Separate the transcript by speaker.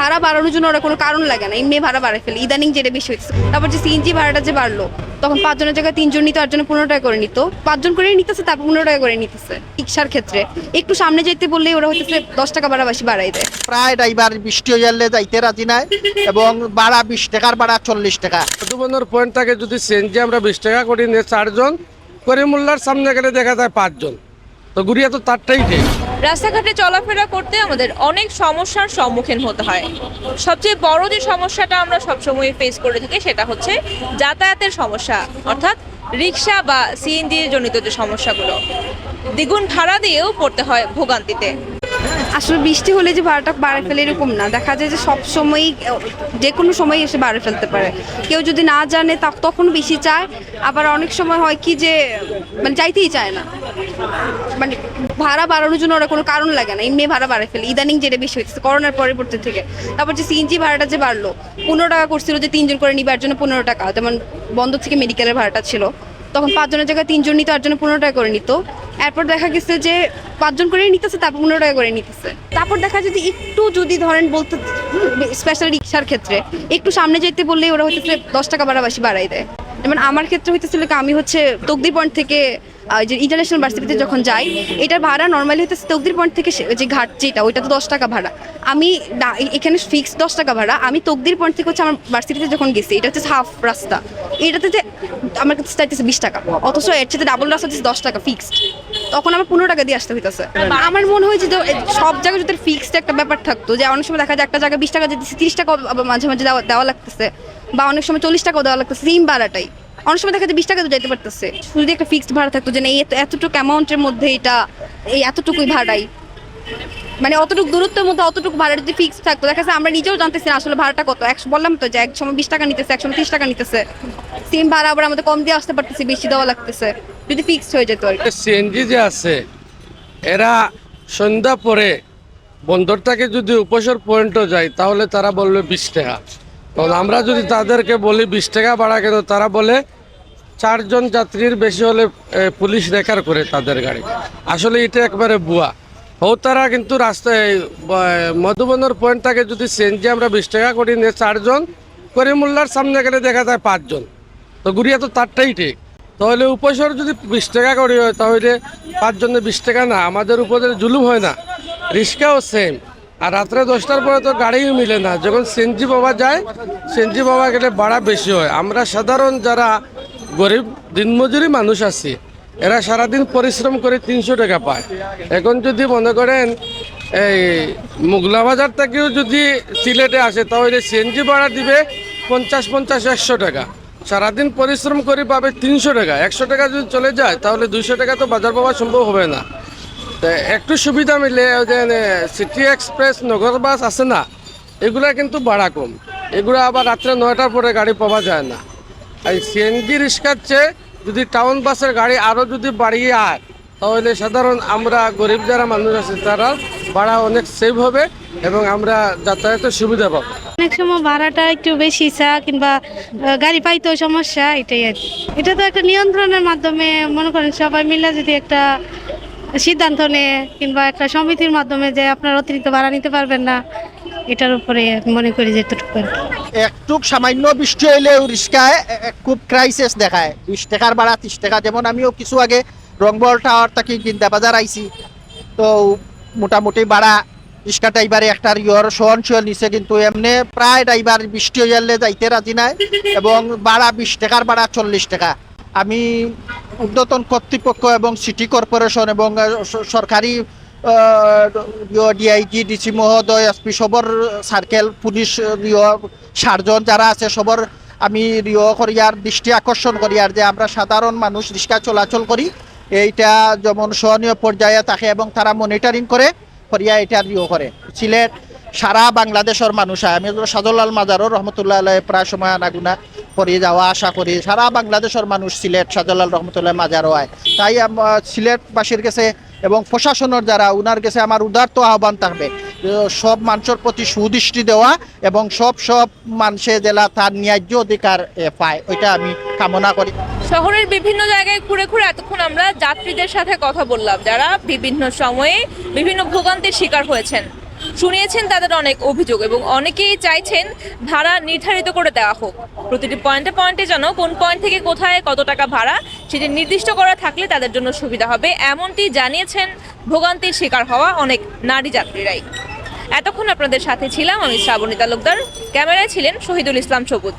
Speaker 1: ভাড়া বাড়ানোর জন্য ওরা কোনো কারণ লাগে না, এমনি ভাড়া বাড়ায় ফেলে, ইদানিং যেটা বেশি হচ্ছে। তারপর যে সিএনজি ভাড়াটা যে বাড়লো, তখন 5 জনের জায়গায় 3 জন নিত, 8 জনে 15 টাকা করে নিত, 5 জন করে নিতেছে, তারপর 15 টাকা করে নিতেছে। রিক্সার ক্ষেত্রে একটু সামনে যেতে বললে ওরা হইতেছে 10 টাকা ভাড়া বেশি বাড়াই দেয়।
Speaker 2: প্রায় ড্রাইভার বৃষ্টি হয়ে গেলে যাইতে রাজি নাই, এবং ভাড়া 20 টাকার ভাড়া 40 টাকা।
Speaker 3: মধুবনের পয়েন্টটাকে যদি সিএনজি আমরা 20 টাকা করে নিয়ে 4 জন, করিমুল্লার সামনে গেলে দেখা যায় 5 জন, তো ঘুরিয়া তো তারটাই ঠিক।
Speaker 4: রাস্তাঘাটে চলাফেরা করতে আমাদের অনেক সমস্যার সম্মুখীন হতে হয়। সবচেয়ে বড় যে সমস্যাটা আমরা সবসময় ফেস করে থাকি সেটা হচ্ছে যাতায়াতের সমস্যা, অর্থাৎ রিক্সা বা সিএনজি জনিত যে সমস্যাগুলো। দ্বিগুণ ভাড়া দিয়েও পড়তে হয় ভোগান্তিতে।
Speaker 1: আসলে বৃষ্টি হলে যে ভাড়াটা বাড়ে ফেলে এরকম না, দেখা যায় যে সব সময়ই যে কোনো সময় এসে বাড়ে ফেলতে পারে। কেউ যদি না জানে তখন বেশি চায়, আবার অনেক সময় হয় কি যে মানে চাইতেই চায় না, মানে ভাড়া বাড়ানোর জন্য ওরা কোনো কারণ লাগে না, এমনি ভাড়া বাড়ায় ফেলে, ইদানিং যেটা বেশি হচ্ছে করোনার পরবর্তী থেকে। তারপর যে সিএনজি ভাড়াটা যে বাড়লো, 15 টাকা করছিল যে 3 জন করে নিবার জন্য 15 টাকা, যেমন বন্ধ থেকে মেডিকেলের ভাড়াটা ছিল, তখন 5 জনের জায়গায় 3 জন নিত, 8 জনে 15 টাকা করে নিত। এরপর দেখা গেছে যে 5 জন করে নিতেছে, তারপর 15 টাকা করে নিতেছে। তারপর দেখা যায় যে একটু যদি ধরেন বলতে, স্পেশাল রিক্সার ক্ষেত্রে একটু সামনে যেতে বললে ওরা হইতেছে 10 টাকা ভাড়া বেশি বাড়াই দেয়। যেমন আমার ক্ষেত্রে হইতেছিল কি, আমি হচ্ছে তকদির পয়েন্ট থেকে যে ইন্টারন্যাশনাল ভার্সিটিতে যখন যাই, এটার ভাড়া নর্মালি হইতেছে তকদির পয়েন্ট থেকে যে ঘাট যেটা, ওইটা তো 10 টাকা ভাড়া। আমি এখানে ফিক্স 10 টাকা ভাড়া, আমি তকদির পয়েন্ট থেকে হচ্ছে আমার ভার্সিটিতে যখন গেছি, এটা হচ্ছে হাফ রাস্তা, এটাতে যে আমার কাছে চাইতেছে 20 টাকা, অথচ এর সাথে ডাবল রাস্তা হচ্ছে 10 টাকা ফিক্সড, তখন আমার 15 টাকা দিয়ে আসতে হইতেছে। আমার মনে হয় যে সব জায়গায় যদি ফিক্সড একটা ব্যাপার থাকতো, যে অনেক সময় দেখা যায় একটা জায়গায় 20 টাকা দিতেছে, 30 টাকা মাঝে মাঝে দেওয়া লাগতেছে, বা অনেক সময় 40 টাকাও দেওয়া লাগতেছে, সেম ভাড়াটাই। অনেক সময় দেখা যায় 20 টাকা তো যাইতে পারতেছে, যদি একটা ফিক্সড ভাড়া থাকতো যে না এতটুকু অ্যামাউন্টের মধ্যে এটা এই এতটুকুই ভাড়াই, মানে অতটুকু দূরত্বের মধ্যে অতটুকু ভাড়া যদি ফিক্সড থাকতো, দেখা যাচ্ছে আমরা নিজেও জানতেছি না আসলে ভাড়াটা কত। বললাম তো যে এক সময় 20 টাকা নিতেছে, এক সময় 30 টাকা নিতেছে, সেম ভাড়া আবার আমাদের কম দিয়ে আসতে পারতেছি, বেশি দেওয়া লাগতেছে, যদি ফিক্সড হয়ে যেত আর কি।
Speaker 3: সিএনজি যে আছে, এরা সন্ধ্যা পরে বন্দরটাকে যদি উপসর পয়েন্টও যায়, তাহলে তারা বলবে 20 টাকা। তখন আমরা যদি তাদেরকে বলি 20 টাকা ভাড়া কেন, তারা বলে 4 জন যাত্রীর বেশি হলে পুলিশ রেকার করে তাদের গাড়ি। আসলে এটা একবারে বুয়া। তারা কিন্তু রাস্তায় মধুবনের পয়েন্টটাকে যদি সিএনজি আমরা 20 টাকা করে নিয়ে 4 জন, করিমুল্লার সামনে গেলে দেখা যায় 5 জন, তো ঘুরিয়া তো তারটাই ঠিক। তাহলে উপসর যদি 20 টাকা করে হয়, তাহলে 5 জনে 20 টাকা না, আমাদের উপরে জুলুম হয় না? রিক্সাও সেম। আর রাত্রে 10টার পরে তো গাড়িও মিলে না, যখন সিএনজি পাওয়া যায়, সিএনজি পাওয়া গেলে ভাড়া বেশি হয়। আমরা সাধারণ যারা গরিব দিনমজুরি মানুষ আছি, এরা সারাদিন পরিশ্রম করে 300 টাকা পায়। এখন যদি মনে করেন এই মুগলা বাজার থেকেও যদি সিলেটে আসে, তাহলে সিএনজি ভাড়া দিবে 50-100 টাকা। সারাদিন পরিশ্রম করে পাবে 300 টাকা। 100 টাকা যদি চলে যায়, তাহলে 200 টাকা তো বাজার পাওয়া সম্ভব হবে না। তো একটু সুবিধা মিলে যে সিটি এক্সপ্রেস, নগর বাস আছে না, এগুলা কিন্তু ভাড়া কম। এগুলো আবার রাত্রে 9টার পরে গাড়ি পাওয়া যায় না। এই সিএনজি রিক্সার চেয়ে যদি টাউন বাসের গাড়ি আরও যদি বাড়িয়ে আয়, তাহলে সাধারণ আমরা গরিব যারা মানুষ আছে, তারা ভাড়া অনেক সেভ হবে এবং আমরা যাতায়াতের সুবিধা পাবো।
Speaker 5: অনেক সময় ভাড়াটা একটু বেশি কিংবা গাড়ি পাইতে সমস্যা, এটাই আর কি। এটা তো একটা নিয়ন্ত্রণের মাধ্যমে, মনে করেন সবাই মিলে যদি একটা সিদ্ধান্ত নেয় কিংবা একটা সমিতির মাধ্যমে যে আপনার অতিরিক্ত ভাড়া নিতে পারবেন না, এটার উপরে মনে করি যে এতটুকু আর কি।
Speaker 2: একটু সামান্য বৃষ্টি হইলেও রিক্সায় খুব ক্রাইসিস দেখায়। 20 টাকার ভাড়া 30 টাকা। যেমন আমিও কিছু আগে রংবল টাওয়ার থেকে গিন্দা বাজার আইছি, তো মোটামুটি ভাড়া রিক্সা ড্রাইভারে একটা সহনশীল নিছে, কিন্তু এমনি প্রায় ড্রাইভার বৃষ্টি হয়ে গেলে যাইতে রাজি নাই, এবং ভাড়া 20 টাকার ভাড়া 40 টাকা। আমি ঊর্ধ্বতন কর্তৃপক্ষ এবং সিটি কর্পোরেশন এবং সরকারি ডিআইজি, ডিসি মহোদয়, এসপি, সবর সার্কেল পুলিশ সার্জন যারা আছে, সবর আমি করিয়ার দৃষ্টি আকর্ষণ করিয়ার যে আমরা সাধারণ মানুষ রিক্সা চলাচল করি, এইটা যেমন সহনীয় পর্যায়ে থাকে এবং তারা মনিটরিং করে করিয়া এটা করে। সিলেট সারা বাংলাদেশের মানুষ হয়। আমি সাজলাল মাজারও রহমতুল্লাহ আলাইহি প্রায় সময় আনাগুনা করে যাওয়া আশা করি। সারা বাংলাদেশের মানুষ সিলেট সাজলাল রহমতুল্লাহ মাজারও হয়। তাই সিলেটবাসীর কাছে এবং প্রশাসনের যারা উনার কাছে আমার উদারত আহ্বান থাকবে, সব মানুষের প্রতি সুদৃষ্টি দেওয়া এবং সব মানুষের জেলা তার ন্যায্য অধিকার পায়, ওইটা আমি কামনা করি।
Speaker 4: শহরের বিভিন্ন জায়গায় ঘুরে ঘুরে এতক্ষণ আমরা যাত্রীদের সাথে কথা বললাম, যারা বিভিন্ন সময়ে বিভিন্ন ভোগান্তির শিকার হয়েছেন। শুনিয়েছেন তাদের অনেক অভিযোগ এবং অনেকেই চাইছেন ভাড়া নির্ধারিত করে দেওয়া হোক। প্রতিটি পয়েন্টে পয়েন্টে যেন কোন পয়েন্ট থেকে কোথায় কত টাকা ভাড়া সেটি নির্দিষ্ট করা থাকলে তাদের জন্য সুবিধা হবে, এমনটি জানিয়েছেন ভোগান্তির শিকার হওয়া অনেক নারী যাত্রীরাই। এতক্ষণ আপনাদের সাথে ছিলাম আমি শ্রাবণী তালুকদার, ক্যামেরায় ছিলেন শহীদুল ইসলাম সবুজ।